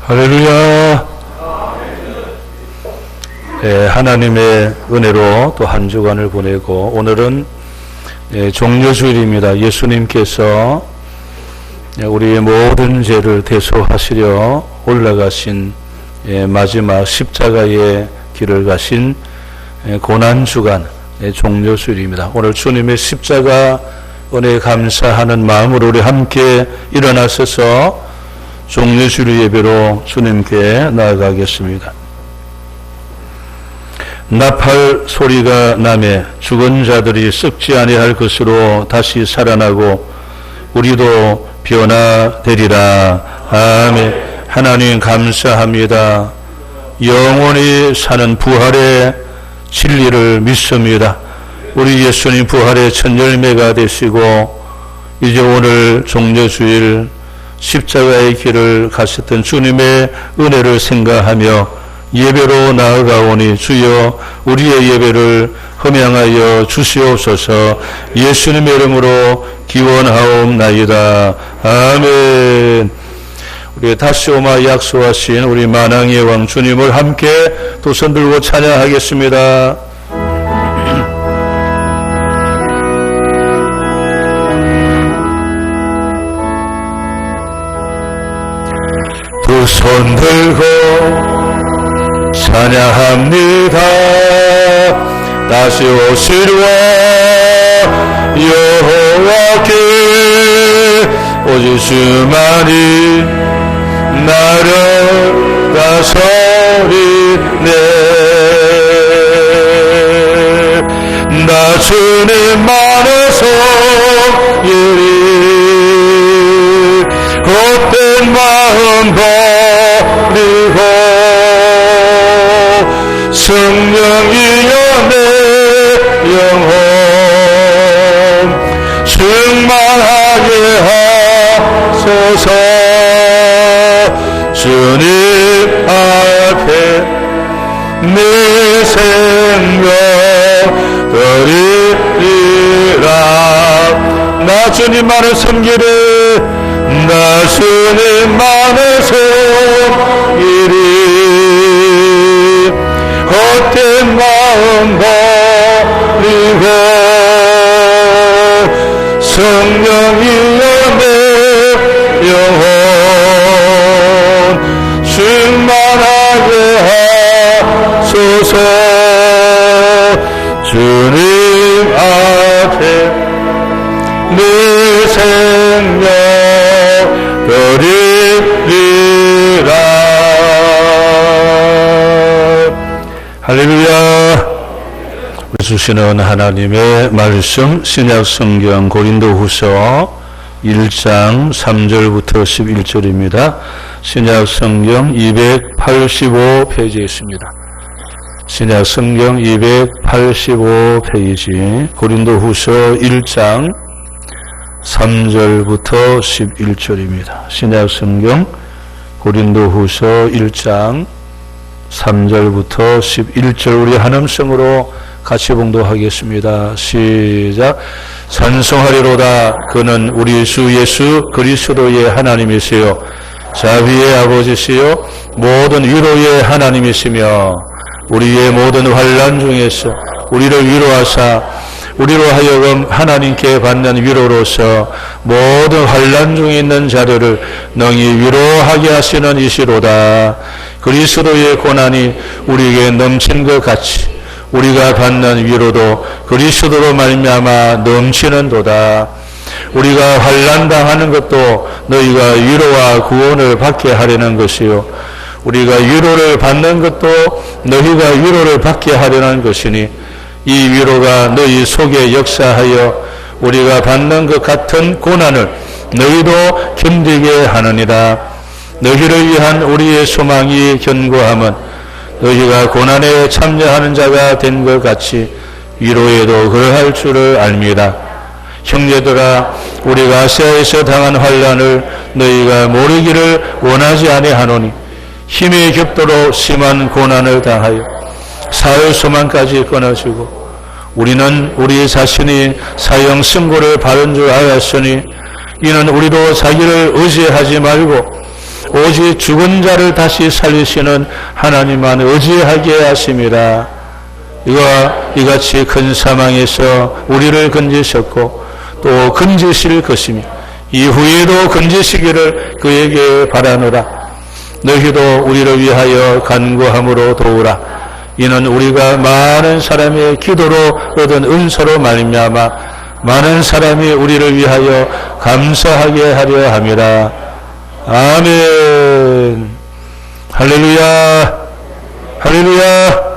할렐루야. 하나님의 은혜로 또 한 주간을 보내고 오늘은 종려주일입니다. 예수님께서 우리의 모든 죄를 대속하시려 올라가신 마지막 십자가의 길을 가신 고난주간 종려주일입니다. 오늘 주님의 십자가 은혜에 감사하는 마음으로 우리 함께 일어나셔서 종려주일 예배로 주님께 나아가겠습니다. 나팔 소리가 나매 죽은 자들이 썩지 아니할 것으로 다시 살아나고 우리도 변화되리라. 아멘. 하나님 감사합니다. 영원히 사는 부활의 진리를 믿습니다. 우리 예수님 부활의 첫 열매가 되시고 이제 오늘 종려주일 십자가의 길을 가셨던 주님의 은혜를 생각하며 예배로 나아가오니 주여 우리의 예배를 흠양하여 주시옵소서. 예수님의 이름으로 기원하옵나이다. 아멘. 우리 다시 오마 약속하신 우리 만왕의 왕 주님을 함께 두 손 들고 찬양하겠습니다. 두 손 들고 찬양합니다. 다시 오시리와 여호와께 오직 주만이 나를 다스리네. 나 주님만의 손길이 헛된 마음 버리고 성령이여 내 영혼 충만하게 하소서. 주님 앞에 내 생명 드리리라. 나 주님만을 섬기리. 나 주님만의 손길이 헛된 마음 버리고 성령이여 내 영혼 충만하게 하소서. 주님 앞에 내 생명 드리리라. 할렐루야. 주시는 하나님의 말씀 신약성경 고린도후서 1장 3절부터 11절입니다. 신약성경 285페이지에 있습니다. 신약성경 285페이지 고린도후서 1장 3절부터 11절입니다. 신약성경 고린도후서 1장 3절부터 11절 우리 한음성으로 같이 봉독하겠습니다. 시작. 찬송하리로다. 그는 우리 주 예수 그리스도의 하나님이시요 자비의 아버지시요 모든 위로의 하나님이시며 우리의 모든 환난 중에서 우리를 위로하사 우리로 하여금 하나님께 받는 위로로서 모든 환난 중에 있는 자들을 능히 위로하게 하시는 이시로다. 그리스도의 고난이 우리에게 넘친 것 같이 우리가 받는 위로도 그리스도로 말미암아 넘치는도다. 우리가 환난 당하는 것도 너희가 위로와 구원을 받게 하려는 것이요 우리가 위로를 받는 것도 너희가 위로를 받게 하려는 것이니 이 위로가 너희 속에 역사하여 우리가 받는 것 같은 고난을 너희도 견디게 하느니라. 너희를 위한 우리의 소망이 견고함은 너희가 고난에 참여하는 자가 된 것 같이 위로에도 그러할 줄을 압니다. 형제들아 우리가 아시아에서 당한 환난을 너희가 모르기를 원하지 아니하노니 힘이 겹도록 심한 고난을 당하여 사흘 소망까지 끊어지고 우리는 우리 자신이 사형 선고를 받은 줄 알았으니 이는 우리도 자기를 의지하지 말고 오직 죽은 자를 다시 살리시는 하나님만 의지하게 하심이라. 이같이 큰 사망에서 우리를 건지셨고 또 건지실 것이며 이후에도 건지시기를 그에게 바라노라. 너희도 우리를 위하여 간구함으로 도우라. 이는 우리가 많은 사람의 기도로 얻은 은사로 말미암아 많은 사람이 우리를 위하여 감사하게 하려 함이라. 아멘. 할렐루야. 할렐루야.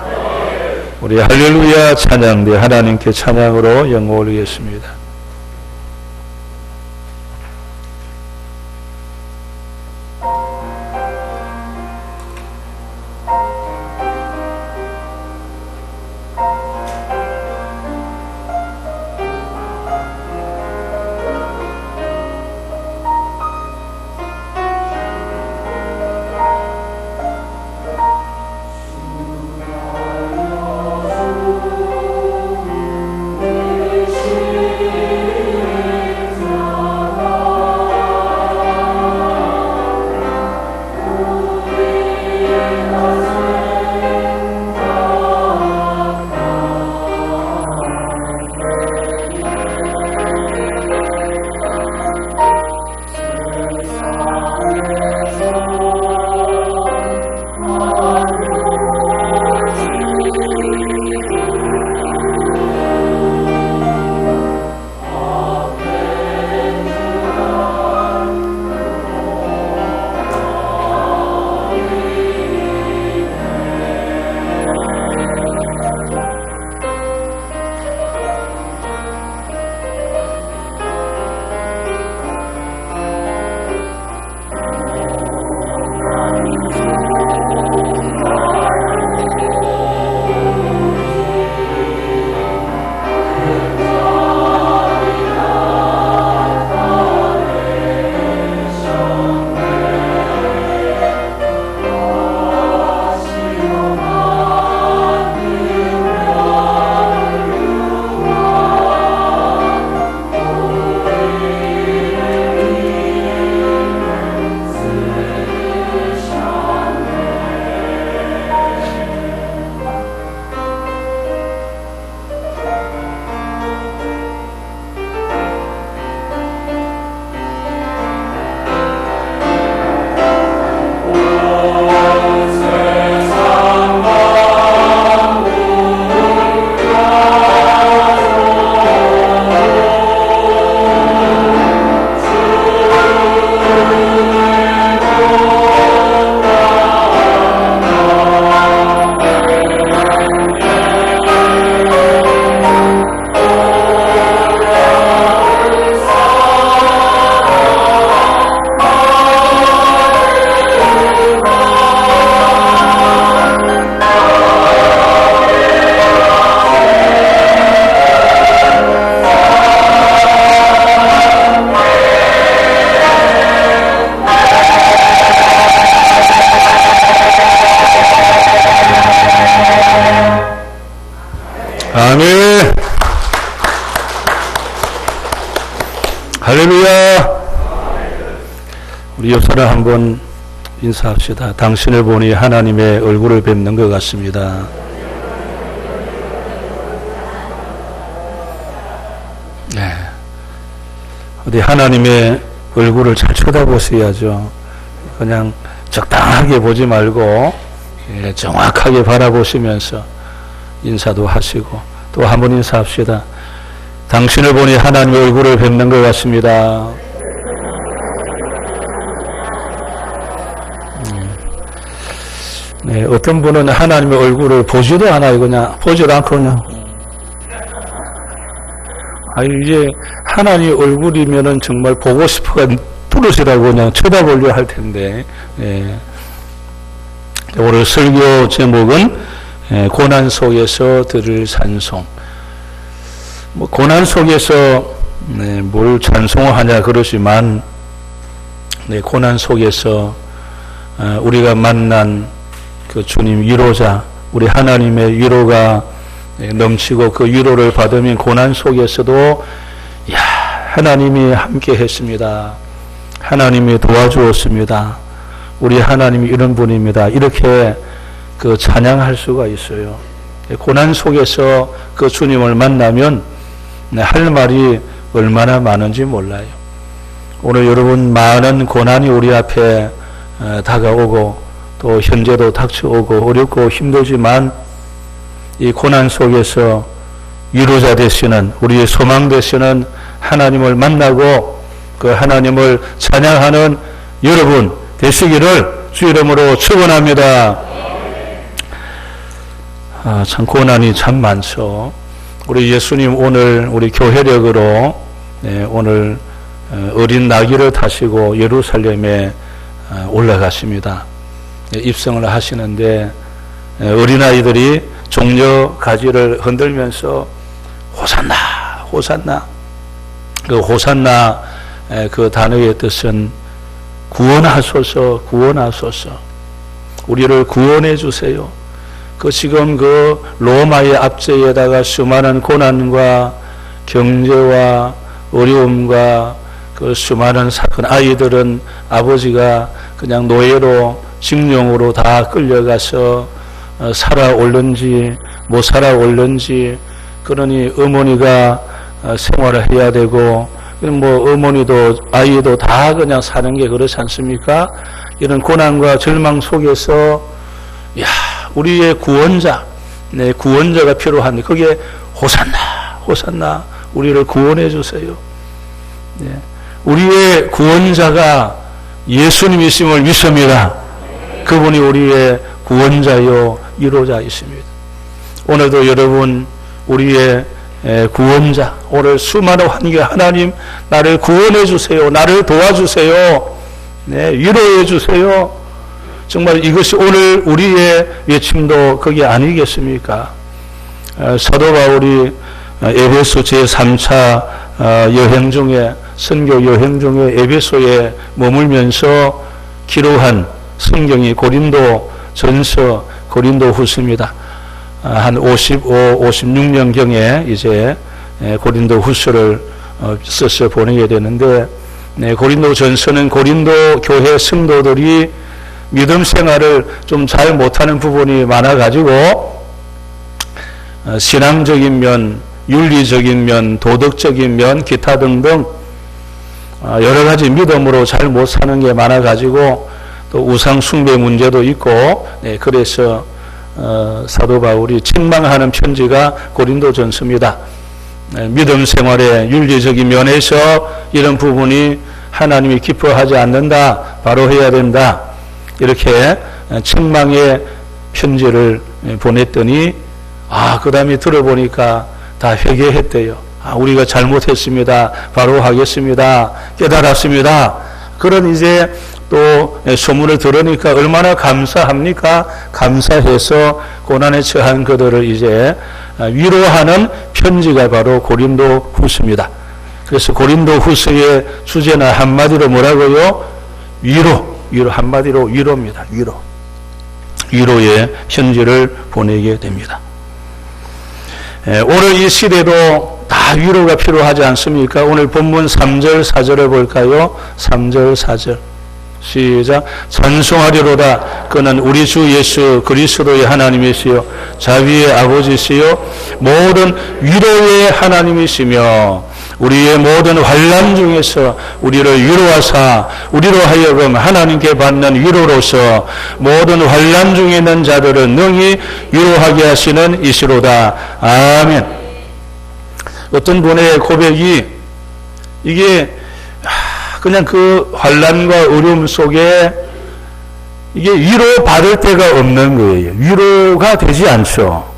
우리 할렐루야 찬양대 하나님께 찬양으로 영광 올리겠습니다. 아멘. 할렐루야. 우리 옆사람 한번 인사합시다. 당신을 보니 하나님의 얼굴을 뵙는 것 같습니다. 네. 어디 하나님의 얼굴을 잘 쳐다보셔야죠. 그냥 적당하게 보지 말고 정확하게 바라보시면서 인사도 하시고 또 한 번 인사합시다. 당신을 보니 하나님의 얼굴을 뵙는 것 같습니다. 네, 어떤 분은 하나님의 얼굴을 보지도 않아요. 그냥 보지도 않고 그냥. 이제 하나님 얼굴이면은 정말 보고 싶어가 부르시라고 그냥 쳐다보려 할 텐데. 네. 오늘 설교 제목은 고난 속에서 들을 찬송. 고난 속에서 뭘 찬송하냐 그러지만 고난 속에서 우리가 만난 그 주님 위로자, 우리 하나님의 위로가 넘치고 그 위로를 받으면 고난 속에서도 하나님이 함께 했습니다. 하나님이 도와주었습니다. 우리 하나님이 이런 분입니다. 이렇게 그 찬양할 수가 있어요. 고난 속에서 그 주님을 만나면 할 말이 얼마나 많은지 몰라요. 오늘 여러분 많은 고난이 우리 앞에 다가오고 또 현재도 닥쳐오고 어렵고 힘들지만 이 고난 속에서 위로자 되시는 우리의 소망 되시는 하나님을 만나고 그 하나님을 찬양하는 여러분 되시기를 주 이름으로 축원합니다. 참 고난이 참 많죠. 우리 예수님 오늘 우리 교회력으로 오늘 어린 나귀를 타시고 예루살렘에 올라가십니다. 입성을 하시는데 어린아이들이 종려 가지를 흔들면서 호산나 호산나, 그 호산나 그 단어의 뜻은 구원하소서 구원하소서, 우리를 구원해 주세요. 그 지금 그 로마의 압제에다가 수많은 고난과 경제와 어려움과 그 수많은 사건, 아이들은 아버지가 그냥 노예로 징용으로 다 끌려가서 살아올는지 못 살아올는지, 그러니 어머니가 생활을 해야 되고 뭐 어머니도 아이도 다 그냥 사는 게 그렇지 않습니까? 이런 고난과 절망 속에서 야, 우리의 구원자, 구원자가 필요한데 그게 호산나 호산나, 우리를 구원해 주세요. 우리의 구원자가 예수님이심을 믿습니다. 그분이 우리의 구원자요 위로자이십니다. 오늘도 여러분 우리의 구원자, 오늘 수많은 환경 하나님 나를 구원해 주세요, 나를 도와주세요, 위로해 주세요. 정말 이것이 오늘 우리의 외침도 그게 아니겠습니까? 사도 바울이 에베소 제3차 여행 중에, 선교 여행 중에 에베소에 머물면서 기록한 성경이 고린도 전서, 고린도 후서입니다. 한 55, 56년경에 이제 고린도 후서를 써서 보내게 되는데, 고린도 전서는 고린도 교회 성도들이 믿음 생활을 좀 잘 못하는 부분이 많아가지고 신앙적인 면, 윤리적인 면, 도덕적인 면, 기타 등등 여러 가지 믿음으로 잘 못 사는 게 많아가지고 또 우상 숭배 문제도 있고, 그래서 사도 바울이 책망하는 편지가 고린도 전서입니다. 믿음 생활의 윤리적인 면에서 이런 부분이 하나님이 기뻐하지 않는다, 바로 해야 된다, 이렇게 책망의 편지를 보냈더니 그 다음에 들어보니까 다 회개했대요. 우리가 잘못했습니다, 바로 하겠습니다, 깨달았습니다. 그런 이제 또 소문을 들으니까 얼마나 감사합니까? 감사해서 고난에 처한 그들을 이제 위로하는 편지가 바로 고린도 후서입니다. 그래서 고린도 후서의 주제나 한마디로 뭐라고요? 위로 한마디로 위로입니다. 위로의 편지를 보내게 됩니다. 오늘 이 시대도 다 위로가 필요하지 않습니까? 오늘 본문 3절 4절을 볼까요? 3절 4절 시작. 찬송하리로다. 그는 우리 주 예수 그리스도의 하나님이시요 자비의 아버지시요 모든 위로의 하나님이시며 우리의 모든 환난 중에서 우리를 위로하사 우리로 하여금 하나님께 받는 위로로서 모든 환난 중에 있는 자들을 능히 위로하게 하시는 이시로다. 아멘. 어떤 분의 고백이 이게 그냥 그 환난과 어려움 속에 이게 위로 받을 데가 없는 거예요. 위로가 되지 않죠.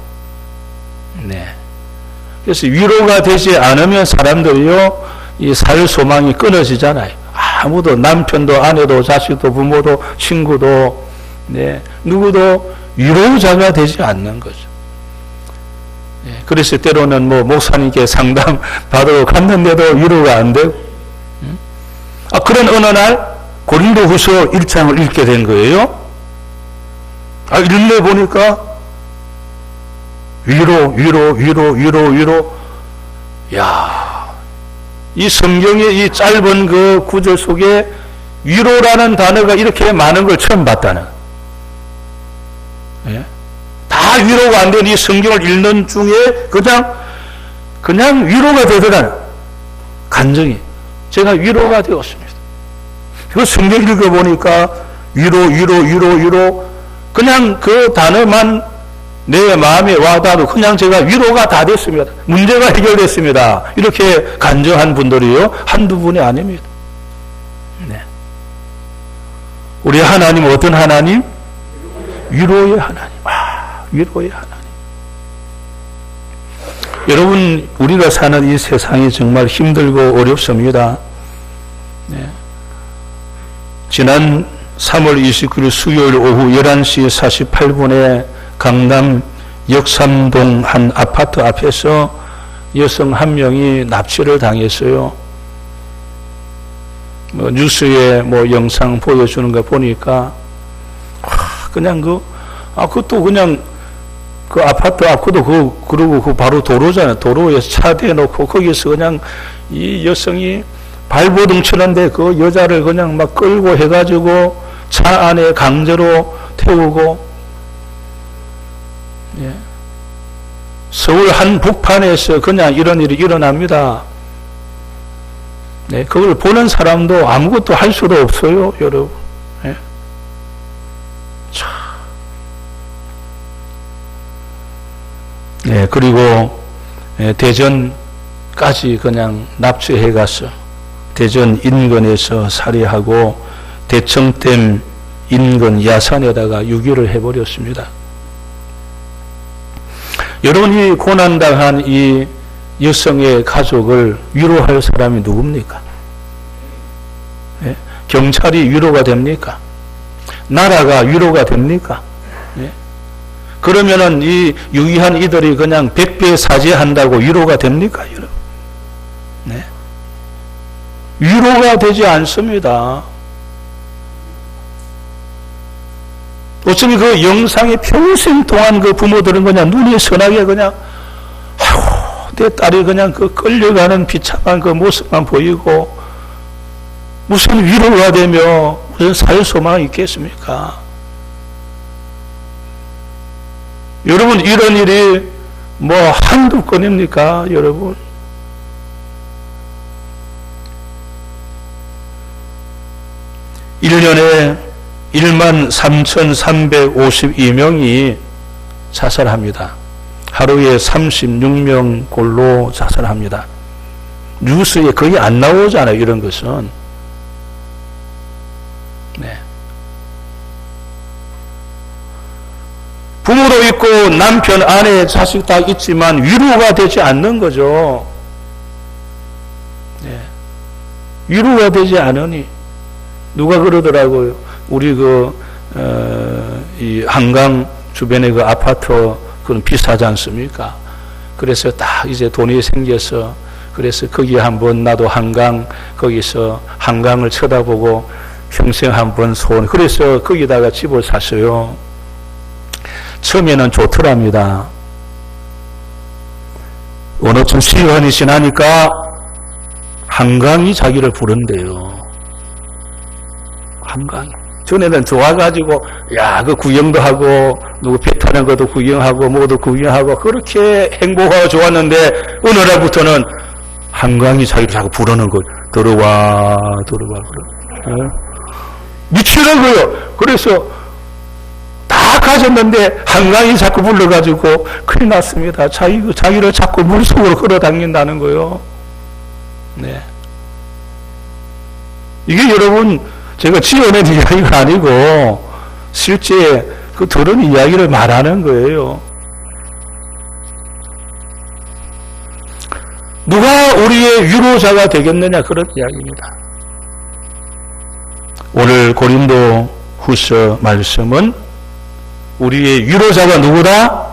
그래서 위로가 되지 않으면 사람들이요, 이 살 소망이 끊어지잖아요. 아무도, 남편도, 아내도, 자식도, 부모도, 친구도, 누구도 위로자가 되지 않는 거죠. 그래서 때로는 뭐 목사님께 상담 받으러 갔는데도 위로가 안 되고, 그런 어느 날 고린도 후서 1장을 읽게 된 거예요. 읽네 보니까 위로. 야, 이 성경의 이 짧은 그 구절 속에 위로라는 단어가 이렇게 많은 걸 처음 봤다는. 예? 다 위로가 안 된 이 성경을 읽는 중에 그냥 위로가 되더라는 감정이. 제가 위로가 되었습니다. 그 성경 읽어보니까 위로. 그냥 그 단어만 내 마음에 와닿아도 그냥 제가 위로가 다 됐습니다. 문제가 해결됐습니다. 이렇게 간증한 분들이요. 한두 분이 아닙니다. 네. 우리 하나님 어떤 하나님? 위로의 하나님. 위로의 하나님. 여러분, 우리가 사는 이 세상이 정말 힘들고 어렵습니다. 네. 지난 3월 29일 수요일 오후 11시 48분에 강남 역삼동 한 아파트 앞에서 여성 한 명이 납치를 당했어요. 뉴스에 영상 보여주는 거 보니까 그냥 그것도 그냥 그 아파트 앞도 그리고 바로 도로잖아요. 도로에서 차 대놓고 거기서 그냥 이 여성이 발버둥 치는데 그 여자를 그냥 막 끌고 해가지고 차 안에 강제로 태우고, 예. 서울 한복판에서 그냥 이런 일이 일어납니다. 네, 그걸 보는 사람도 아무것도 할 수도 없어요, 여러분. 예. 참. 네, 그리고 대전까지 그냥 납치해 갔어. 대전 인근에서 살해하고 대청댐 인근 야산에다가 유기를 해버렸습니다. 여러분이 고난당한 이 여성의 가족을 위로할 사람이 누굽니까? 예? 경찰이 위로가 됩니까? 나라가 위로가 됩니까? 예? 그러면은 이 유기한 이들이 그냥 100배 사죄한다고 위로가 됩니까, 여러분? 네. 위로가 되지 않습니다. 어쩌면 그 영상에 평생 동안 그 부모들은 그냥 눈이 선하게 그냥, 아이고, 내 딸이 그냥 그 끌려가는 비참한 그 모습만 보이고, 무슨 위로가 되며, 무슨 살 소망이 있겠습니까? 여러분, 이런 일이 한두 건입니까, 여러분? (1년에) 13,352명이 자살합니다. 하루에 36명 골로 자살합니다. 뉴스에 거의 안 나오잖아요, 이런 것은. 네. 부모도 있고 남편, 아내, 자식 다 있지만 위로가 되지 않는 거죠. 네. 위로가 되지 않으니 누가 그러더라고요. 우리 이 한강 주변에 그 아파트 그건 비싸지 않습니까? 그래서 딱 이제 돈이 생겨서 그래서 거기 한번 나도 거기서 한강을 쳐다보고 평생 한번 그래서 거기다가 집을 샀어요. 처음에는 좋더랍니다. 어느 좀 시간이 지나니까 한강이 자기를 부른대요. 한강이. 전에는 좋아가지고, 그 구경도 하고, 누구 배 타는 것도 구경하고, 뭐도 구경하고, 그렇게 행복하고 좋았는데, 어느 날부터는 한강이 자기를 자꾸 부르는 거예요. 들어와, 미치는 거예요. 그래서, 다 가졌는데, 한강이 자꾸 불러가지고, 큰일 났습니다. 자기를 자꾸 물속으로 끌어당긴다는 거예요. 네. 이게 여러분, 제가 지어낸 이야기가 아니고 실제 그 들은 이야기를 말하는 거예요. 누가 우리의 위로자가 되겠느냐 그런 이야기입니다. 오늘 고린도 후서 말씀은 우리의 위로자가 누구다?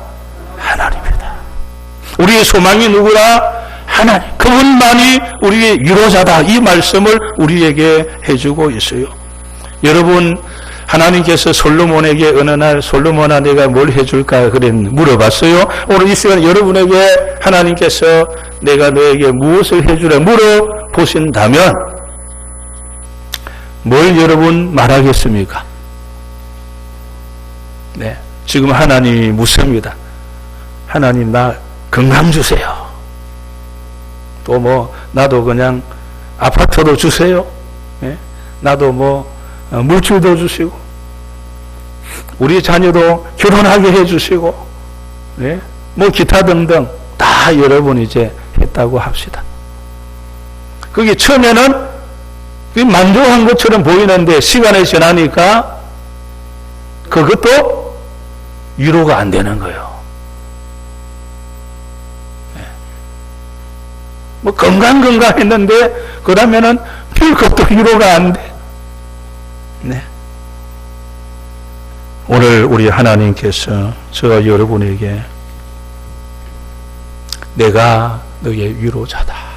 하나님이다. 우리의 소망이 누구다? 하나님. 그분만이 우리의 위로자다. 이 말씀을 우리에게 해주고 있어요. 여러분, 하나님께서 솔로몬에게 어느 날 솔로몬아 내가 뭘 해줄까 물어봤어요. 오늘 이 시간 여러분에게 하나님께서 내가 너에게 무엇을 해주라 물어보신다면 뭘 여러분 말하겠습니까? 네, 지금 하나님이 묻습니다. 하나님 나 건강 주세요. 또 뭐 나도 그냥 아파트도 주세요. 네? 나도 뭐 물질도 주시고 우리 자녀도 결혼하게 해주시고 네? 뭐 기타 등등 다 여러분이 이제 했다고 합시다. 그게 처음에는 만족한 것처럼 보이는데 시간이 지나니까 그것도 위로가 안 되는 거예요. 네. 뭐 건강 했는데 그러면은 그것도 위로가 안 돼. 네. 오늘 우리 하나님께서 저와 여러분에게 내가 너의 위로자다.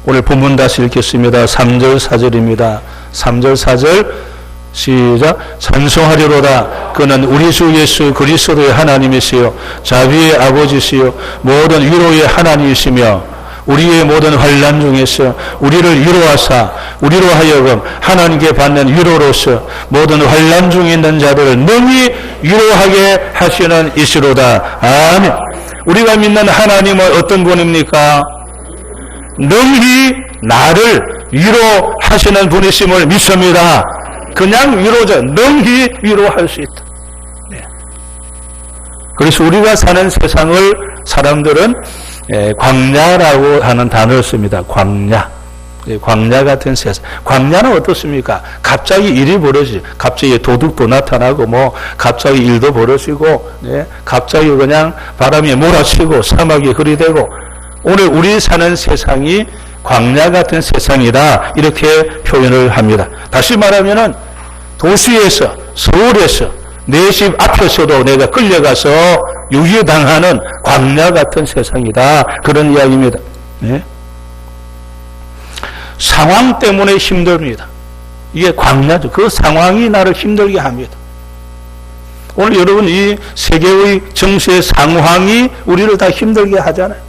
오늘 본문 다시 읽겠습니다. 3절 4절입니다. 3절 4절 시작. 찬송하리로다. 그는 우리 주 예수 그리스도의 하나님이시요 자비의 아버지시요 모든 위로의 하나님이시며 우리의 모든 환난 중에서 우리를 위로하사 우리로 하여금 하나님께 받는 위로로서 모든 환난 중에 있는 자들을 능히 위로하게 하시는 이시로다. 아멘. 우리가 믿는 하나님은 어떤 분입니까? 능히 나를 위로하시는 분이심을 믿습니다. 그냥 위로자, 능히 위로할 수 있다. 네. 그래서 우리가 사는 세상을 사람들은 광야라고 하는 단어를 씁니다. 광야. 광야 같은 세상. 광야는 어떻습니까? 갑자기 일이 벌어지죠. 갑자기 도둑도 나타나고, 뭐, 갑자기 일도 벌어지고, 네? 갑자기 그냥 바람이 몰아치고, 사막이 흐리되고, 오늘 우리 사는 세상이 광야 같은 세상이다. 이렇게 표현을 합니다. 다시 말하면은, 도시에서, 서울에서, 내 집 앞에서도 내가 끌려가서 유기당하는 광야 같은 세상이다. 그런 이야기입니다. 네? 상황 때문에 힘듭니다. 이게 광야죠. 그 상황이 나를 힘들게 합니다. 오늘 여러분 이 세계의 정세 상황이 우리를 다 힘들게 하잖아요.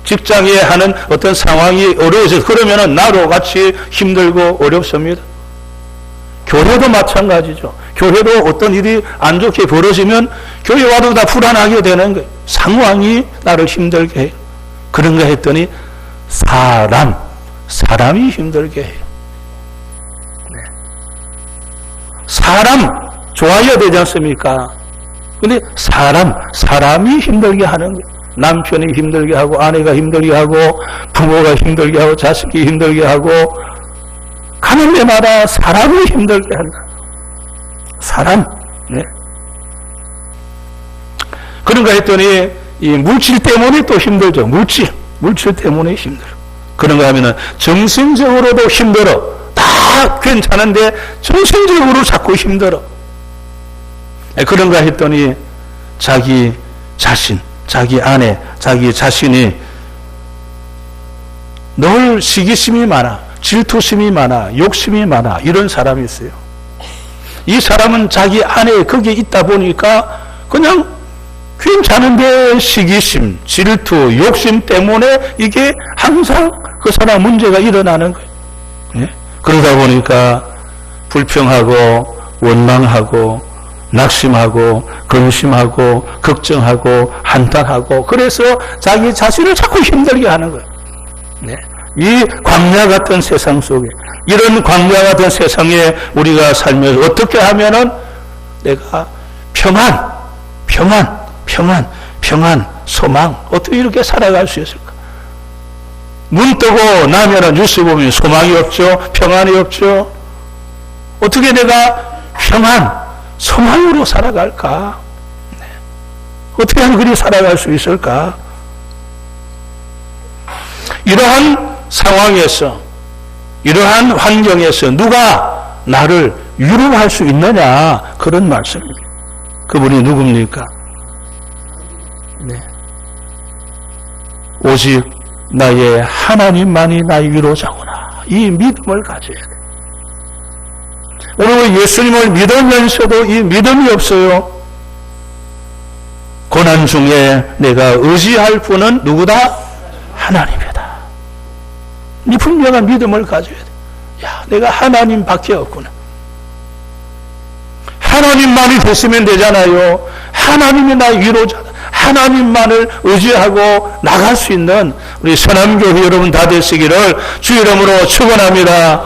직장에 하는 어떤 상황이 어려워서 그러면은 나도 같이 힘들고 어렵습니다. 교회도 마찬가지죠. 교회도 어떤 일이 안 좋게 벌어지면 교회 와도 다 불안하게 되는 거예요. 상황이 나를 힘들게 해요. 그런가 했더니 사람이 힘들게 해요. 네. 사람 좋아야 되지 않습니까? 근데 사람이 힘들게 하는 거예요. 남편이 힘들게 하고 아내가 힘들게 하고 부모가 힘들게 하고 자식이 힘들게 하고 가는 데마다 사람이 힘들게 한다. 사람. 네. 그런가 했더니 이 물질 때문에 또 힘들죠. 물질 때문에 힘들어. 그런가 하면은 정신적으로도 힘들어. 다 괜찮은데 정신적으로 자꾸 힘들어. 그런가 했더니 자기 자신, 자기 아내, 자기 자신이 늘 시기심이 많아, 질투심이 많아, 욕심이 많아, 이런 사람이 있어요. 이 사람은 자기 안에 거기에 있다 보니까 그냥 괜찮은데 시기심, 질투, 욕심 때문에 이게 항상 그 사람 문제가 일어나는 거예요. 네? 그러다 보니까 불평하고 원망하고 낙심하고 근심하고 걱정하고 한탄하고 그래서 자기 자신을 자꾸 힘들게 하는 거예요. 네. 이 광야 같은 세상 속에 이런 광야 같은 세상에 우리가 살면서 어떻게 하면은 내가 평안, 소망 어떻게 이렇게 살아갈 수 있을까? 눈 뜨고 나면은 뉴스 보면 소망이 없죠. 평안이 없죠. 어떻게 내가 소망으로 살아갈까? 네. 어떻게 하면 그리 살아갈 수 있을까? 이러한 상황에서, 이러한 환경에서 누가 나를 위로할 수 있느냐? 그런 말씀입니다. 그분이 누굽니까? 네. 오직 나의 하나님만이 나의 위로자구나. 이 믿음을 가져야 돼. 오늘 예수님을 믿으면서도 이 믿음이 없어요. 고난 중에 내가 의지할 분은 누구다? 하나님이다. 이 분명한 믿음을 가져야 돼. 야, 내가 하나님밖에 없구나. 하나님만이 됐으면 되잖아요. 하나님이 나의 위로자, 하나님만을 의지하고 나갈 수 있는 우리 선함교회 여러분 다 되시기를 주 이름으로 축원합니다.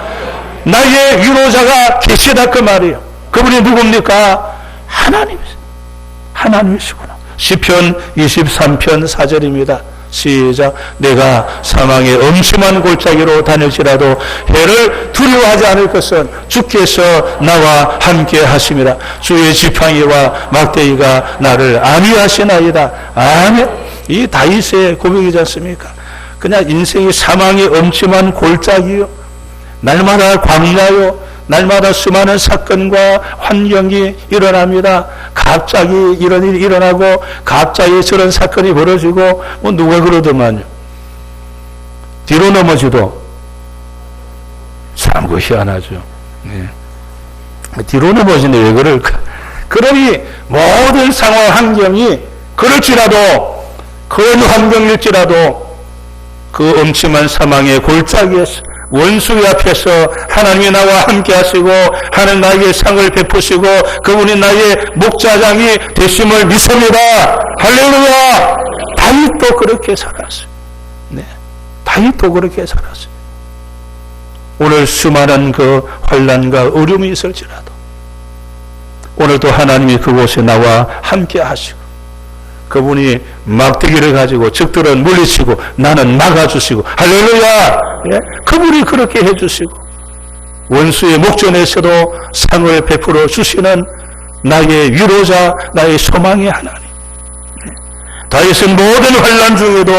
나의 위로자가 계시다 그 말이에요. 그분이 누굽니까? 하나님이시구나. 시편 23편 4절입니다. 시작. 내가 사망의 엄심한 골짜기로 다닐지라도 해를 두려워하지 않을 것은 주께서 나와 함께 하심이라. 주의 지팡이와 막대기가 나를 안위하시나이다. 아멘. 이 다윗의 고백이지 않습니까? 그냥 인생이 사망의 엄침한 골짜기요, 날마다 광야요, 날마다 수많은 사건과 환경이 일어납니다. 갑자기 이런 일이 일어나고 갑자기 저런 사건이 벌어지고 뭐 누가 그러더만요. 뒤로 넘어지도 참 그 희한하죠. 네. 뒤로 넘어지는데 왜 그럴까? 그러니 모든 상황 환경이 그럴지라도 그런 환경일지라도 그 엄침한 사망의 골짜기에서 원수의 앞에서 하나님이 나와 함께 하시고 하는 나에게 상을 베푸시고 그분이 나의 목자장이 되심을 믿습니다. 할렐루야. 다윗도 그렇게 살았어요. 네, 다윗도 그렇게 살았어요. 오늘 수많은 그 환난과 어려움이 있을지라도 오늘도 하나님이 그곳에 나와 함께 하시고 그분이 막대기를 가지고 적들은 물리치고 나는 막아주시고 할렐루야. 예? 그분이 그렇게 해주시고 원수의 목전에서도 상을 베풀어 주시는 나의 위로자, 나의 소망의 하나님. 다윗은 모든 환난 중에도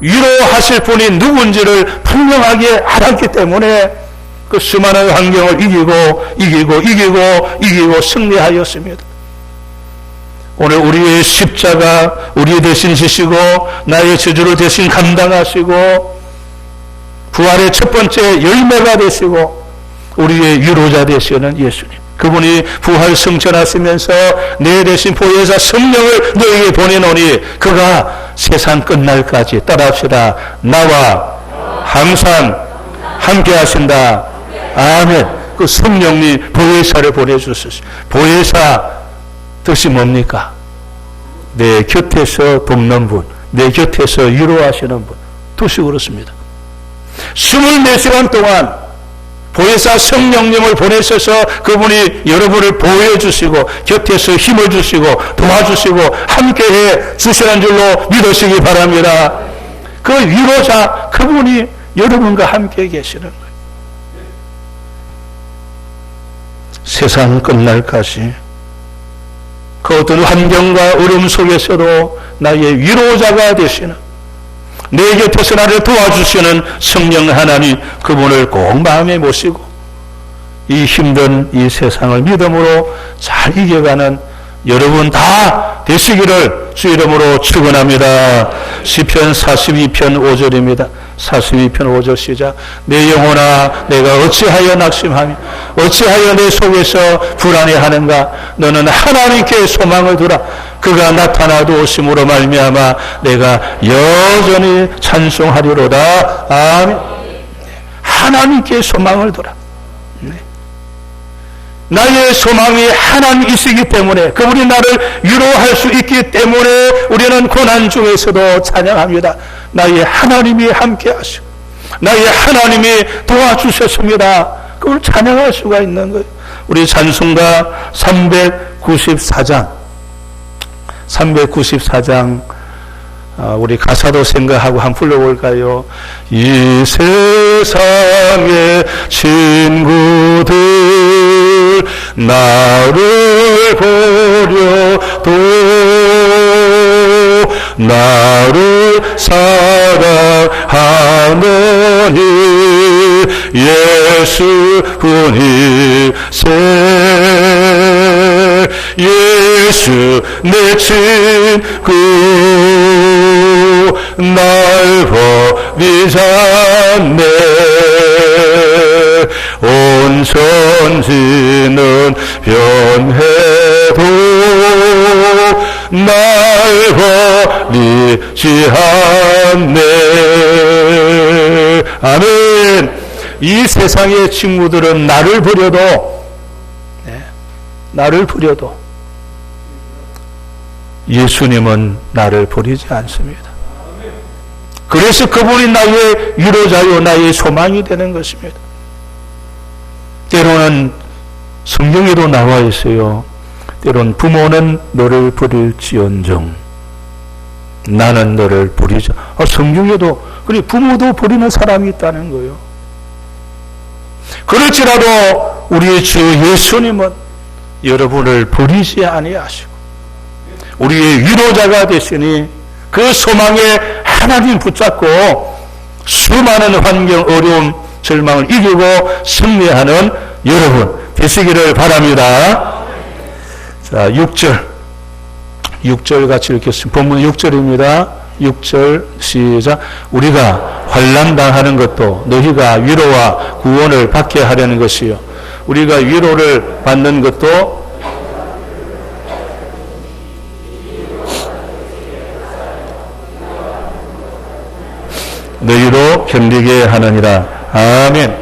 위로하실 분이 누군지를 분명하게 알았기 때문에 그 수많은 환경을 이기고 승리하였습니다. 오늘 우리의 십자가 우리 대신 지시고 나의 저주를 대신 감당하시고 부활의 첫 번째 열매가 되시고 우리의 위로자 되시는 예수님, 그분이 부활 승천하시면서 내 대신 보혜사 성령을 너에게 보내노니 그가 세상 끝날까지 따라합시다. 나와 항상 함께 하신다. 아멘. 그 성령님 보혜사를 보내주셨어요. 보혜사 뜻이 뭡니까? 내 곁에서 돕는 분, 내 곁에서 위로하시는 분. 뜻이 그렇습니다. 24시간 동안 보혜사 성령님을 보내셔서 그분이 여러분을 보호해 주시고 곁에서 힘을 주시고 도와주시고 함께해 주시는 줄로 믿으시기 바랍니다. 그 위로자 그분이 여러분과 함께 계시는 거예요. 세상 끝날까지 그 어떤 환경과 어려움 속에서도 나의 위로자가 되시는 내 곁에서 나를 도와주시는 성령 하나님, 그분을 꼭 마음에 모시고 이 힘든 이 세상을 믿음으로 잘 이겨가는 여러분 다 되시기를 주 이름으로 축원합니다. 시편 42편 5절입니다. 42편 5절 시작. 내 영혼아 내가 어찌하여 낙심하며 어찌하여 내 속에서 불안해하는가. 너는 하나님께 소망을 두라. 그가 나타나도 오심으로 말미암아 내가 여전히 찬송하리로다. 아멘. 하나님께 소망을 두라. 나의 소망이 하나님이시기 때문에 그분이 나를 위로할 수 있기 때문에 우리는 고난 중에서도 찬양합니다. 나의 하나님이 함께 하시고 나의 하나님이 도와주셨습니다. 그걸 찬양할 수가 있는 거예요. 우리 찬송가 394장 우리 가사도 생각하고 한번 불러볼까요? 이 세상의 친구들 나를 보려도 나를 사랑하느니 예수뿐이세. 예수 내 친구 날 버리지 않네. 온 천지는 변해도 날 버리지 않네. 아멘. 이 세상의 친구들은 나를 버려도, 나를 버려도 예수님은 나를 버리지 않습니다. 그래서 그분이 나의 위로자요, 나의 소망이 되는 것입니다. 때로는 성경에도 나와 있어요. 때로는 부모는 너를 버릴지언정 나는 너를 버리지. 성경에도 그래 부모도 버리는 사람이 있다는 거예요. 그렇지라도 우리 주 예수님은 여러분을 버리지 아니하시고 우리의 위로자가 되시니 그 소망에 하나님 붙잡고 수많은 환경, 어려움, 절망을 이기고 승리하는 여러분 되시기를 바랍니다. 자, 6절 같이 읽겠습니다. 본문 6절입니다. 6절 시작. 우리가 환난 당하는 것도 너희가 위로와 구원을 받게 하려는 것이요. 우리가 위로를 받는 것도 너희로 견디게 하느니라. 아멘.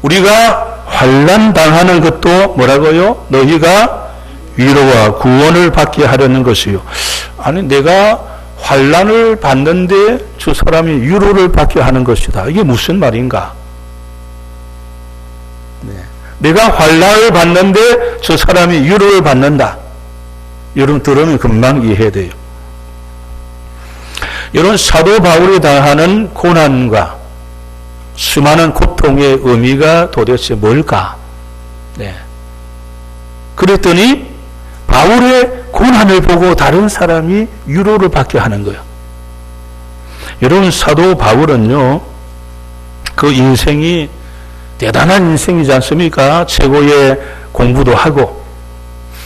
우리가 환난 당하는 것도 뭐라고요? 너희가 위로와 구원을 받게 하려는 것이요. 아니 내가 환난을 받는데 저 사람이 위로를 받게 하는 것이다. 이게 무슨 말인가? 내가 환난을 받는데 저 사람이 위로를 받는다. 여러분 들으면 금방 이해돼요. 여러분 사도 바울이 당하는 고난과 수많은 고통의 의미가 도대체 뭘까? 그랬더니 바울의 고난을 보고 다른 사람이 위로를 받게 하는 거예요. 여러분 사도 바울은요, 그 인생이 대단한 인생이지 않습니까? 최고의 공부도 하고,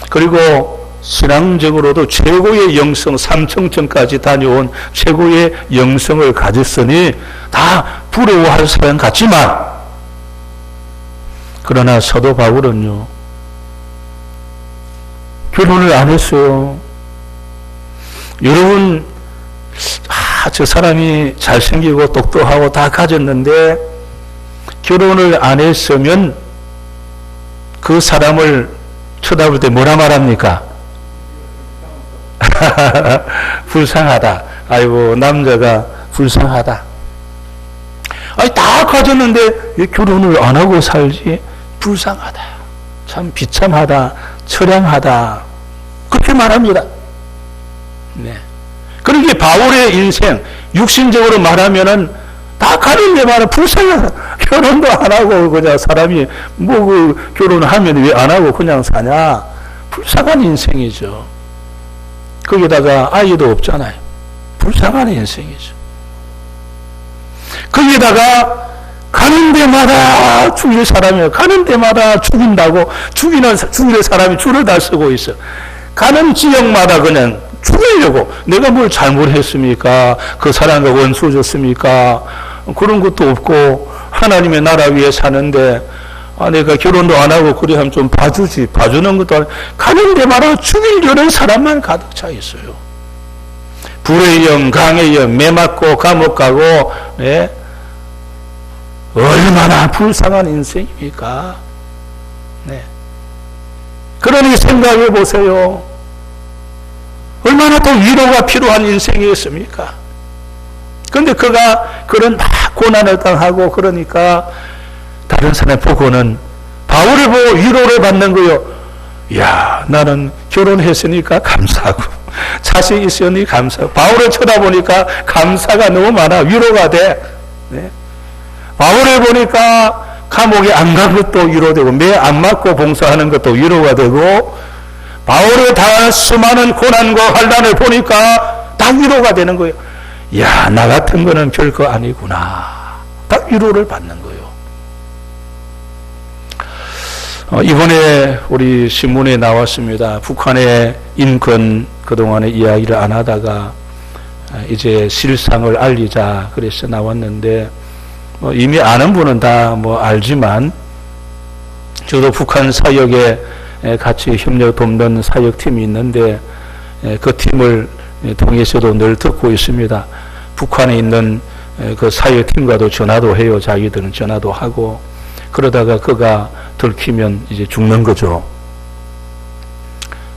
그리고 신앙적으로도 최고의 영성, 삼청천까지 다녀온 최고의 영성을 가졌으니 다 부러워할 사람 같지만, 그러나 사도 바울은요, 결혼을 안 했어요. 여러분, 저 사람이 잘생기고 똑똑하고 다 가졌는데 결혼을 안 했으면 그 사람을 쳐다볼 때 뭐라 말합니까? 불쌍하다. 아이고 남자가 불쌍하다. 아니 다 가졌는데 왜 결혼을 안 하고 살지? 불쌍하다. 참 비참하다. 처량하다. 그렇게 말합니다. 그러니까 바울의 인생 육신적으로 말하면은 다 가는데 말은 불쌍하다. 결혼도 안 하고 그냥 사람이 뭐 그 결혼하면 왜 안 하고 그냥 사냐? 불쌍한 인생이죠. 거기다가 아이도 없잖아요. 불쌍한 인생이죠. 거기다가 가는 데마다 죽일 사람이에요. 가는 데마다 죽인다고 죽일 사람이 줄을 다 쓰고 있어. 가는 지역마다 그냥 죽이려고. 내가 뭘 잘못했습니까? 그 사람과 원수졌습니까? 그런 것도 없고 하나님의 나라 위에 사는데 내가 결혼도 안 하고 그래 하면 좀 봐주지. 봐주는 것도 아니고 가는 데마다 죽이려는 사람만 가득 차 있어요. 불의 영, 강의 영, 매 맞고 감옥 가고 얼마나 불쌍한 인생입니까? 그러니 생각해 보세요. 얼마나 더 위로가 필요한 인생이었습니까? 그런데 그가 그런 막 고난을 당하고 그러니까 다른 사람 보고는 바울을 보고 위로를 받는 거요. 야, 나는 결혼했으니까 감사하고 자식 있으니 감사하고 바울을 쳐다보니까 감사가 너무 많아. 위로가 돼. 바울을 보니까 감옥에 안 간 것도 위로되고 매 안 맞고 봉사하는 것도 위로가 되고 바울의 당한 수많은 고난과 환난을 보니까 다 위로가 되는 거예요. 야, 나 같은 거는 별거 아니구나. 다 위로를 받는 거예요. 이번에 우리 신문에 나왔습니다. 북한의 인권 그동안에 이야기를 안 하다가 이제 실상을 알리자 그래서 나왔는데 이미 아는 분은 다 알지만 저도 북한 사역에 같이 협력 돕는 사역팀이 있는데 그 팀을 통해서도 늘 듣고 있습니다. 북한에 있는 그 사회팀과도 전화도 해요. 자기들은 전화도 하고. 그러다가 그가 들키면 이제 죽는 거죠.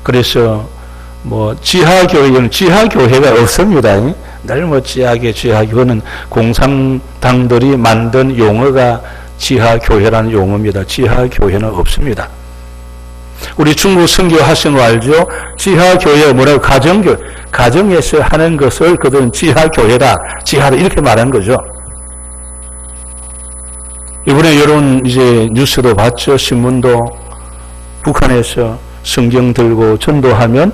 그래서 뭐 지하교회는 지하교회가 없습니다. 늘 뭐 지하교회는 공산당들이 만든 용어가 지하교회라는 용어입니다. 지하교회는 없습니다. 우리 중국 선교 하신 거 알죠? 지하교회 뭐라고? 가정교회. 가정에서 하는 것을 그들은 지하교회다. 지하다. 이렇게 말한 거죠. 이번에 여러분 이제 뉴스도 봤죠? 신문도. 북한에서 성경 들고 전도하면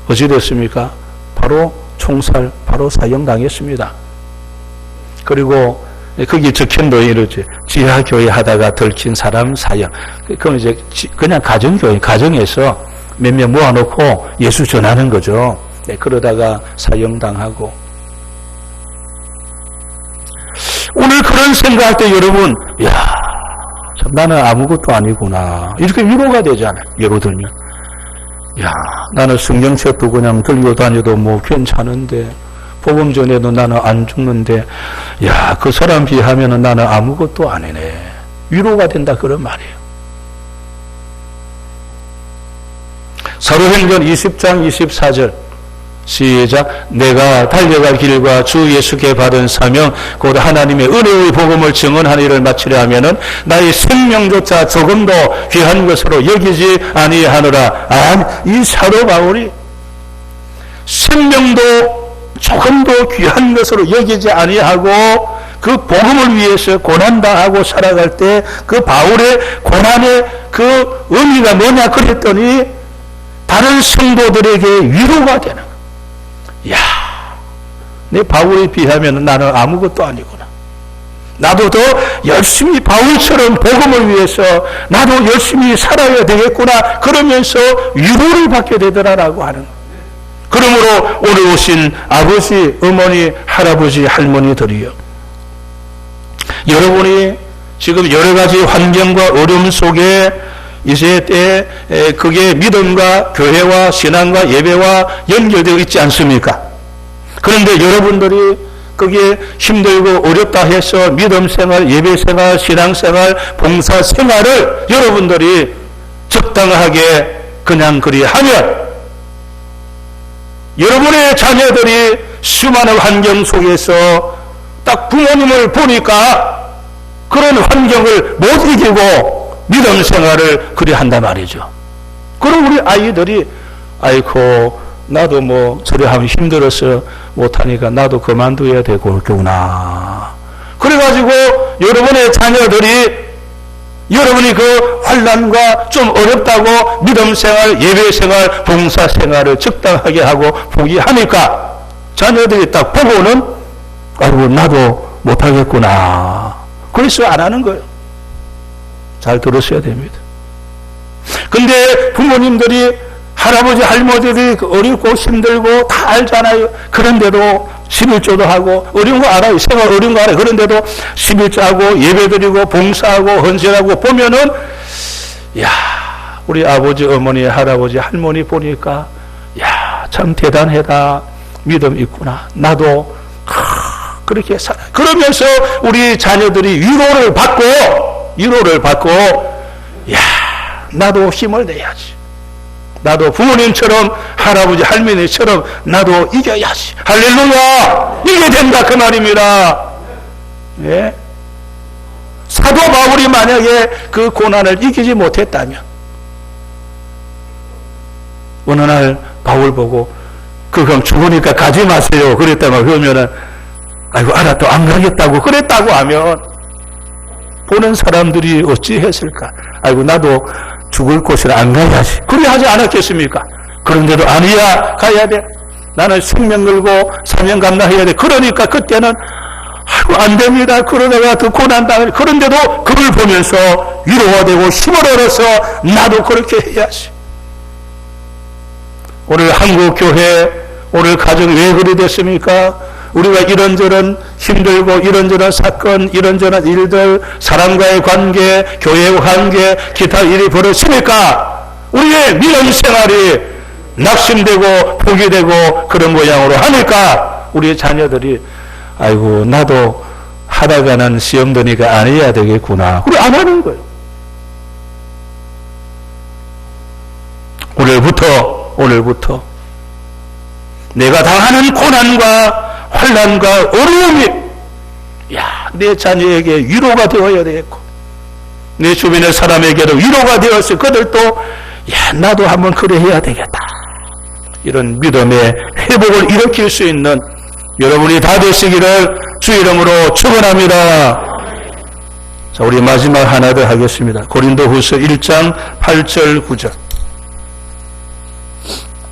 어찌 됐습니까? 바로 총살, 바로 사형당했습니다. 그리고 거기 적힌도 이러지. 지하교회 하다가 들킨 사람 사형. 그건 이제 그냥 가정교회, 가정에서 몇몇 모아놓고 예수 전하는 거죠. 네, 그러다가 사형당하고. 오늘 그런 생각할 때 여러분, 야, 참 나는 아무것도 아니구나. 이렇게 위로가 되잖아요. 예로 들면. 야, 나는 성경책도 그냥 들고 다녀도 뭐 괜찮은데, 복음 전에도 나는 안 죽는데, 야, 그 사람 비하면 나는 아무것도 아니네. 위로가 된다, 그런 말이에요. 사도행전 20장 24절. 시작. 내가 달려갈 길과 주 예수께 받은 사명 곧 하나님의 은혜의 복음을 증언하는 일을 마치려 하면은 나의 생명조차 조금도 귀한 것으로 여기지 아니하노라. 이 사도 바울이 생명도 조금도 귀한 것으로 여기지 아니하고 그 복음을 위해서 고난당하고 살아갈 때 그 바울의 고난의 그 의미가 뭐냐 그랬더니 다른 성도들에게 위로가 되는 거예요. 야, 내 바울에 비하면 나는 아무것도 아니구나. 나도 더 열심히 바울처럼 복음을 위해서 나도 열심히 살아야 되겠구나. 그러면서 위로를 받게 되더라라고 하는 거예요. 그러므로 오늘 오신 아버지, 어머니, 할아버지, 할머니들이요. 여러분이 지금 여러 가지 환경과 어려움 속에 이제 때 그게 믿음과 교회와 신앙과 예배와 연결되어 있지 않습니까? 그런데 여러분들이 그게 힘들고 어렵다 해서 믿음 생활, 예배 생활, 신앙 생활, 봉사 생활을 여러분들이 적당하게 그냥 그리 하면 여러분의 자녀들이 수많은 환경 속에서 딱 부모님을 보니까 그런 환경을 못 이기고 믿음 생활을 그리 한단 말이죠. 그럼 우리 아이들이 아이고 나도 뭐 저래 하면 힘들어서 못하니까 나도 그만둬야 되겠구나. 그래가지고 여러분의 자녀들이 여러분이 그 환난과 좀 어렵다고 믿음 생활, 예배 생활, 봉사 생활을 적당하게 하고 포기하니까 자녀들이 딱 보고는 아이고 나도 못하겠구나. 그래서 안 하는 거예요. 잘 들으셔야 됩니다. 근데 부모님들이 할아버지 할머니들이 어렵고 힘들고 다 알잖아요. 그런데도 11조도 하고 어려운 거 알아요. 생활 어려운 거 알아요. 그런데도 11조 하고 예배드리고 봉사하고 헌신하고 보면은 야 우리 아버지 어머니 할아버지 할머니 보니까 야 참 대단하다. 믿음 있구나. 나도 그렇게 살아. 그러면서 우리 자녀들이 위로를 받고 야 나도 힘을 내야지. 나도 부모님처럼 할아버지 할머니처럼 나도 이겨야지. 할렐루야. 이게 된다 그 말입니다. 예? 사도 바울이 만약에 그 고난을 이기지 못했다면 어느 날 바울 보고 그럼 죽으니까 가지 마세요 그랬다면 그러면은 아이고 알았다 안 가겠다고 그랬다고 하면 보는 사람들이 어찌 했을까? 아이고 나도 죽을 곳을 안 가야지. 그래 하지 않았겠습니까? 그런데도 아니야 가야 돼. 나는 생명 걸고 사명 감당해야 돼. 그러니까 그때는 아이고 안 됩니다. 그러다가 더 고난당해. 그런데도 그걸 보면서 위로가 되고 힘을 얻어서 나도 그렇게 해야지. 오늘 한국교회 오늘 가정 왜 그리 됐습니까? 우리가 이런저런 힘들고 이런저런 사건 이런저런 일들 사람과의 관계 교회의 관계 기타 일이 벌어지니까 우리의 믿음 생활이 낙심되고 포기되고 그런 모양으로 하니까 우리의 자녀들이 아이고 나도 하다가는 시험 드니까 안 해야 되겠구나. 그래 안 하는 거예요. 오늘부터 내가 당하는 고난과 환난과 어려움이 내 자녀에게 위로가 되어야 되겠고 내 주변의 사람에게도 위로가 되어서 그들도 나도 한번 그래 해야 되겠다. 이런 믿음의 회복을 일으킬 수 있는 여러분이 다 되시기를 주 이름으로 축원합니다. 자, 우리 마지막 하나 더 하겠습니다. 고린도후서 1장 8절 9절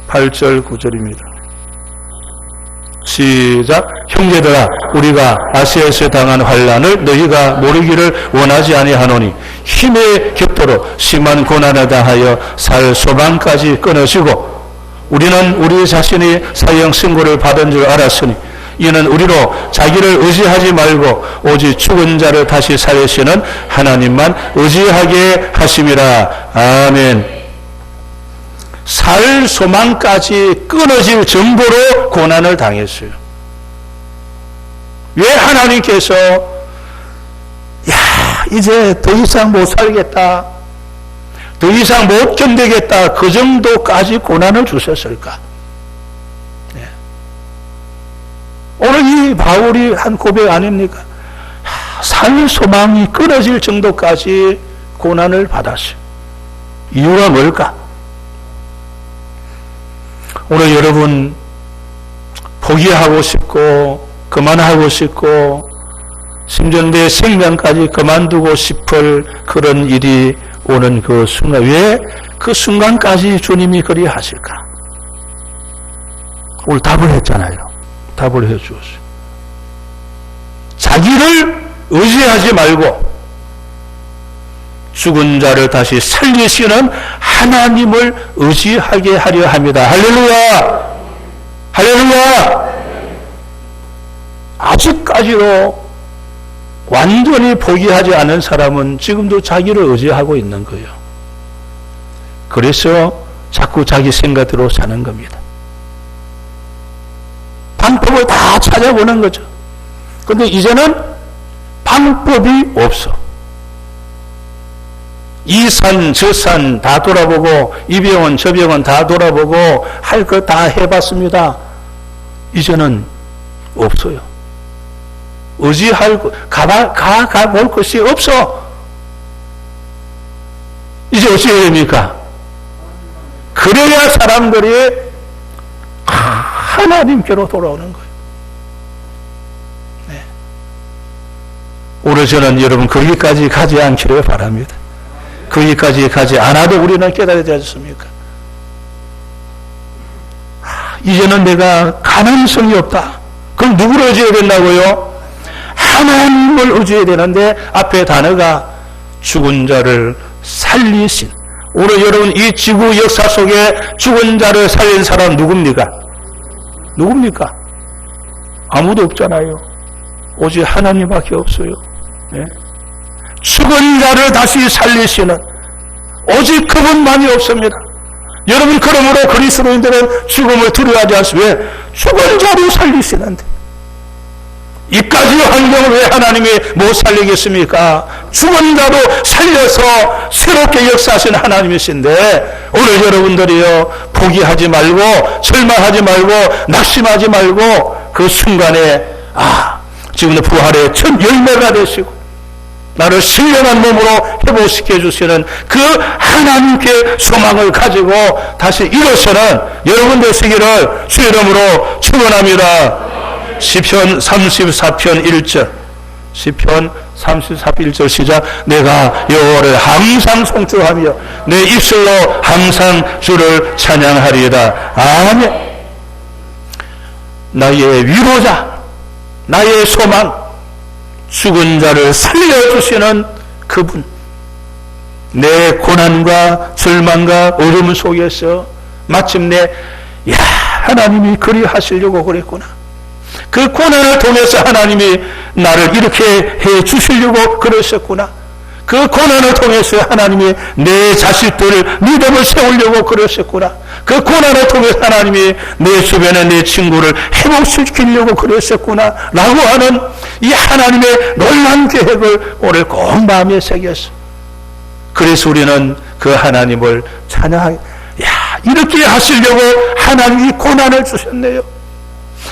8절 9절입니다. 시작. 형제들아 우리가 아시아에서 당한 환난을 너희가 모르기를 원하지 아니하노니 힘에 격도로 심한 고난을 당하여 살 소망까지 끊어지고 우리는 우리 자신이 사형 선고를 받은 줄 알았으니 이는 우리로 자기를 의지하지 말고 오직 죽은 자를 다시 살리시는 하나님만 의지하게 하심이라. 아멘. 살 소망까지 끊어질 정도로 고난을 당했어요. 왜 하나님께서 이제 더 이상 못 살겠다, 더 이상 못 견디겠다 그 정도까지 고난을 주셨을까? 오늘 이 바울이 한 고백 아닙니까? 살 소망이 끊어질 정도까지 고난을 받았어요. 이유가 뭘까? 오늘 여러분 포기하고 싶고 그만하고 싶고 심지어 내 생명까지 그만두고 싶을 그런 일이 오는 그 순간, 왜 그 순간까지 주님이 그리 하실까? 오늘 답을 했잖아요. 답을 해 주었어요. 자기를 의지하지 말고 죽은 자를 다시 살리시는 하나님을 의지하게 하려 합니다. 할렐루야! 할렐루야! 아직까지도 완전히 포기하지 않은 사람은 지금도 자기를 의지하고 있는 거예요. 그래서 자꾸 자기 생각대로 사는 겁니다. 방법을 다 찾아보는 거죠. 그런데 이제는 방법이 없어. 이 산, 저 산 다 돌아보고 이 병원, 저 병원 다 돌아보고 할 거 다 해봤습니다. 이제는 없어요. 의지할 가볼 것이 없어. 이제 어찌 해야 됩니까? 그래야 사람들이 하나님께로 돌아오는 거예요. 네. 오늘 저는 여러분 거기까지 가지 않기를 바랍니다. 거기까지 가지 않아도 우리는 깨달아야 되지 않습니까? 이제는 내가 가능성이 없다. 그럼 누구를 의지해야 된다고요? 하나님을 의지해야 되는데 앞에 단어가 죽은 자를 살리신. 오늘 여러분 이 지구 역사 속에 죽은 자를 살린 사람 누굽니까? 누굽니까? 아무도 없잖아요. 오직 하나님밖에 없어요. 네? 죽은 자를 다시 살리시는 오직 그분만이 없습니다. 여러분 그러므로 그리스도인들은 죽음을 두려워하지 않습니다. 왜? 죽은 자를 살리시는데 이까지 환경을 왜 하나님이 못 살리겠습니까? 죽은 자도 살려서 새롭게 역사하신 하나님이신데 오늘 여러분들이요 포기하지 말고 절망하지 말고 낙심하지 말고 그 순간에 지금도 부활의 첫 열매가 되시고 나를 신령한 몸으로 회복시켜 주시는 그 하나님께 소망을 가지고 다시 일어서는 여러분 되시기를 주 이름으로 축원합니다. 시편 34편 1절 시편 34편 1절 시작. 내가 여호와를 항상 송축하며 내 입술로 항상 주를 찬양하리이다. 아멘. 나의 위로자, 나의 소망, 죽은 자를 살려주시는 그분, 내 고난과 절망과 어려움 속에서 마침내 하나님이 그리 하시려고 그랬구나. 그 고난을 통해서 하나님이 나를 이렇게 해 주시려고 그러셨구나. 그 고난을 통해서 하나님이 내 자식들을 믿음을 세우려고 그러셨구나. 그 고난을 통해 하나님이 내 주변에 내 친구를 회복시키려고 그랬었구나 라고 하는 이 하나님의 놀라운 계획을 오늘 꼭 마음에 새겼어. 그래서 우리는 그 하나님을 찬양하게, 이렇게 하시려고 하나님이 고난을 주셨네요.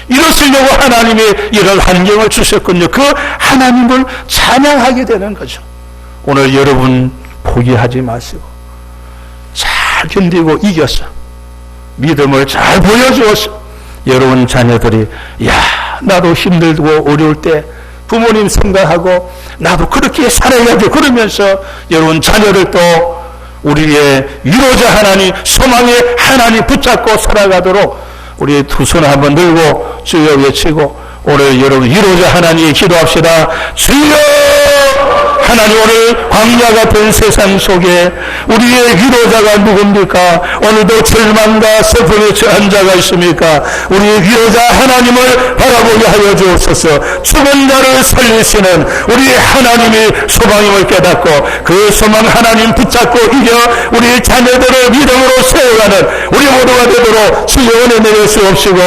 이러시려고 하나님이 이런 환경을 주셨군요. 그 하나님을 찬양하게 되는 거죠. 오늘 여러분 포기하지 마시고 잘 견디고 이겼어. 믿음을 잘 보여주었어. 여러분 자녀들이 나도 힘들고 어려울 때 부모님 생각하고 나도 그렇게 살아야지 그러면서 여러분 자녀들도 우리의 위로자 하나님, 소망의 하나님 붙잡고 살아가도록 우리 두 손 한번 들고 주여 외치고 오늘 여러분 위로자 하나님 기도합시다. 주여! 하나님 오늘 광야 같은 세상 속에 우리의 위로자가 누굽니까? 오늘도 절망과 슬픔에 처한 자가 있습니까? 우리의 위로자 하나님을 바라보게 하여 주옵소서. 죽은 자를 살리시는 우리의 하나님이 소망임을 깨닫고 그 소망 하나님 붙잡고 이겨 우리 자녀들을 믿음으로 세워가는 우리 모두가 되도록 주여 은혜 내려주옵시고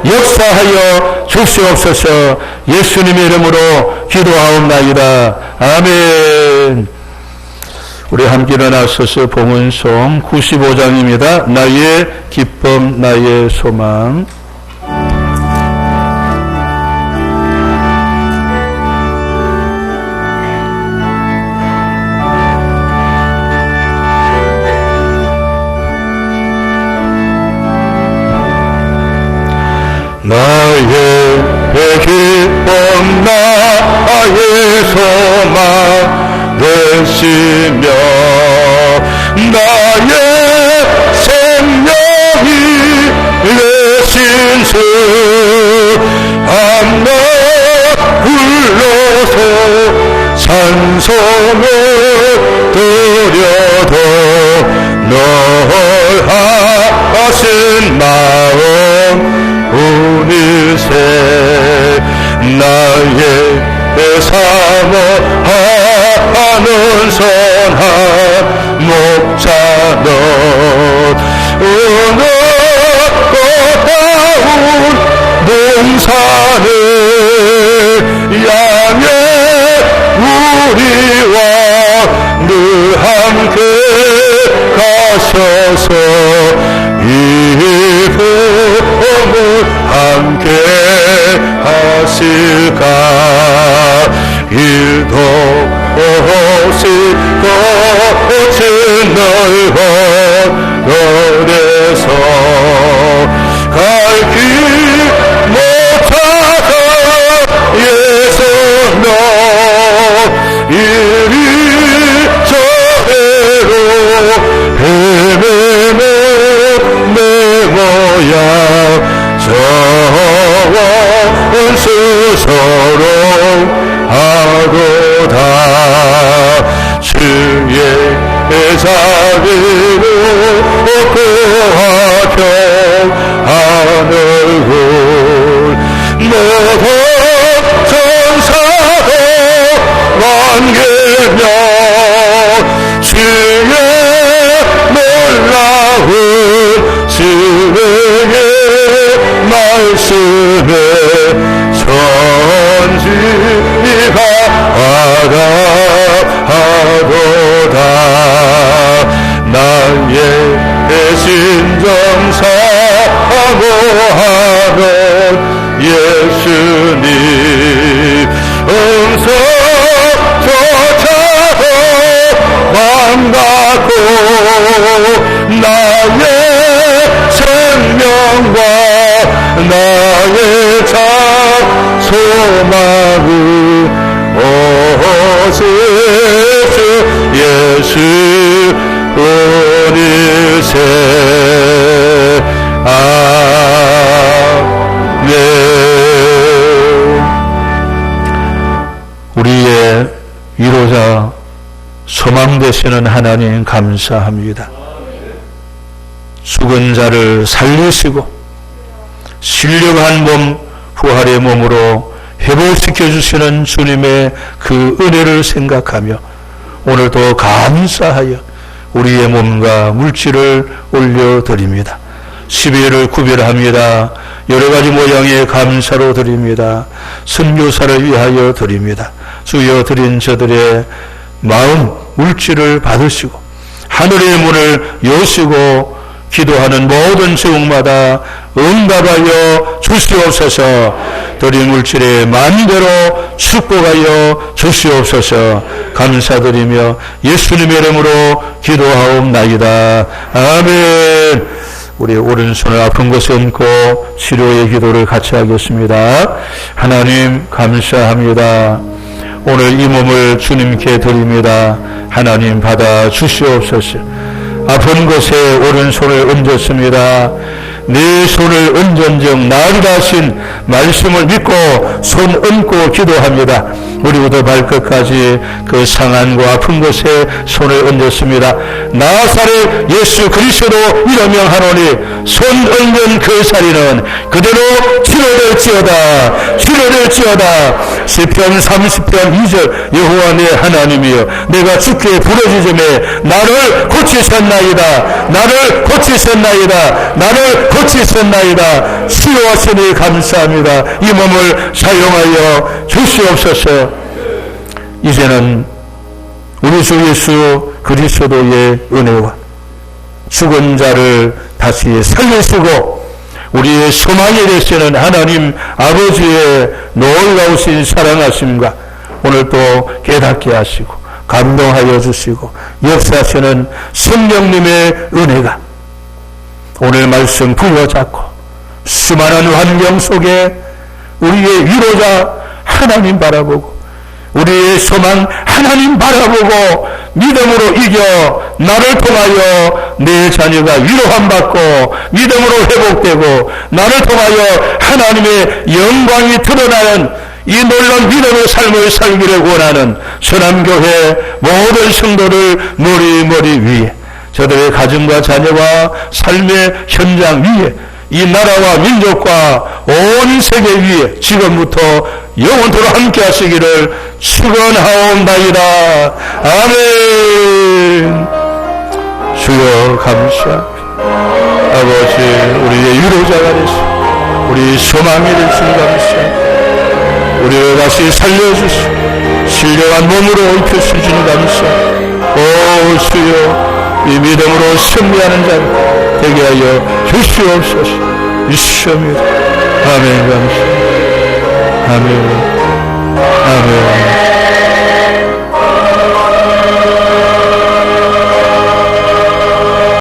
역사하여 주시옵소서. 예수님의 이름으로 기도하옵나이다. 아멘. 우리 함께 일어나서서 봉헌송 95장입니다. 나의 기쁨 나의 소망. 나의 기쁨 나의 소망 되시며 나의 생명이 되신 주 한나 불러서 찬송을 드려도 널 하신 마음 우리세 나의 사모하는 선한 목자는 어느 꽃다운 농산을 향해 우리와 늘 함께 가셔서 이 부흥을 함께 하실까. 일도 없이 꽃은 넓은 열에서 갈 길 못하다 예수며 이리 저리로 헤매는 내 모양 저원 스스로 하도다. 주의 자비로 구하평 하늘을 모든 천사도 만개며 주의 놀라운 주의 말씀에 천지가 아랑하도다. 나의 신정 사모하는 예수님 음성조차도 반갑고 나의 생명과 나의 자 소망을 오실 주 예수 뿐이세. 아멘. 우리의 위로자 소망 되시는 하나님 감사합니다. 죽은 자를 살리시고 신령한 몸 부활의 몸으로 회복시켜 주시는 주님의 그 은혜를 생각하며 오늘도 감사하여 우리의 몸과 물질을 올려드립니다. 12일을 구별합니다. 여러 가지 모양의 감사로 드립니다. 선교사를 위하여 드립니다. 주여 드린 저들의 마음 물질을 받으시고 하늘의 문을 여시고 기도하는 모든 제목마다 응답하여 주시옵소서. 드린 물질의 만대로 축복하여 주시옵소서. 감사드리며 예수님의 이름으로 기도하옵나이다. 아멘. 우리 오른손을 아픈 곳에 얹고 치료의 기도를 같이 하겠습니다. 하나님 감사합니다. 오늘 이 몸을 주님께 드립니다. 하나님 받아 주시옵소서. 아픈 곳에 오른손을 얹었습니다. 내 손을 얹은즉 나으리라 하신 말씀을 믿고 손 얹고 기도합니다. 머리부터 발끝까지 그 상한과 아픈 곳에 손을 얹었습니다. 나사렛 예수 그리스도 이로 명하노니 손 얹은 그 살이는 그대로 치료될지어다. 치료될지어다. 시편 30편 2절 여호와 내 하나님이여 내가 주께 부르짖음에 나를 고치셨나이다. 나를 고치셨나이다. 나를 고치셨나이다. 치료하시니 감사합니다. 이 몸을 사용하여 주시옵소서. 이제는 우리 주 예수 그리스도의 은혜와 죽은 자를 다시 살리시고 우리의 소망이 되시는 하나님 아버지의 놀라우신 사랑하심과 오늘 또 깨닫게 하시고 감동하여 주시고 역사하시는 성령님의 은혜가 오늘 말씀 불러잡고 수많은 환경 속에 우리의 위로자 하나님 바라보고 우리의 소망 하나님 바라보고 믿음으로 이겨 나를 통하여 내 자녀가 위로함 받고 믿음으로 회복되고 나를 통하여 하나님의 영광이 드러나는 이 놀라운 믿음의 삶을 살기를 원하는 선함교회 모든 성도를 머리 위에 저들의 가정과 자녀와 삶의 현장 위에 이 나라와 민족과 온 세계 위에 지금부터 영원토록 함께 하시기를 축원하옵나이다. 아멘. 주여 감사합니다. 아버지 우리의 위로자가 되시고 우리 소망이 되시니 감사합니다. 우리를 다시 살려주시고 신령한 몸으로 입혀주시니 감사합니다. 오 주여 이 믿음으로 승리하는 자를 되게 하여 주시옵소서. 주시옵니다. 아멘 감사합니다. 아멘. 아멘.